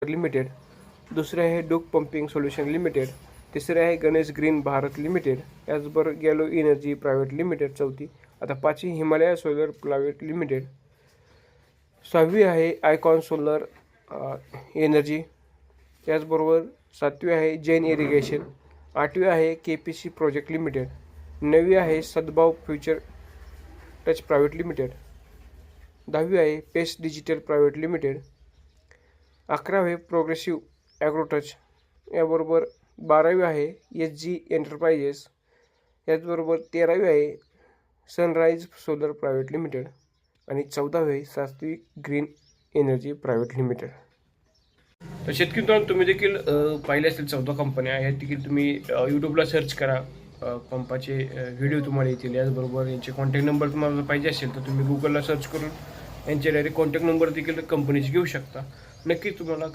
Limited, दुसरे आहे डुक pumping solution limited, तिसरे आहे गणेश ग्रीन भारत लिमिटेड, याचबरोबर गॅलो एनर्जी प्रायव्हेट लिमिटेड चौथी. आता पाचवी हिमालया सोलर प्रायव्हेट लिमिटेड. सहावी आहे आयकॉन सोलर एनर्जी. त्याचबरोबर सातवी आहे जैन इरिगेशन. आठवी आहे KPC प्रोजेक्ट लिमिटेड. नववी आहे सद्भाव फ्युचर टच प्रायव्हेट लिमिटेड. दहावी आहे पेस्ट डिजिटल प्रायव्हेट लिमिटेड. 11वे प्रोग्रेसिव्ह ॲग्रोटच. याबरोबर 12वी आहे SG एंटरप्राइजेस. याचबरोबर 13वी आहे सनराइज सोलर प्रायव्हेट लिमिटेड आणि 14वी आहे सात्विक ग्रीन एनर्जी प्रायव्हेट लिमिटेड. तर शेतकरी मित्रांनो, तुम्ही देखील पाहिले असतील 14 कंपन्या. या देखील तुम्ही यूट्यूबला सर्च करा, पंपाचे व्हिडिओ तुम्हाला येतील. याचबरोबर यांचे कॉन्टॅक्ट नंबर तुम्हाला पाहिजे असेल तर तुम्ही गुगलला सर्च करून यांचे डायरेक्ट कॉन्टॅक्ट नंबर देखील कंपनीचे घेऊ शकता. नक्कीच तुम्हाला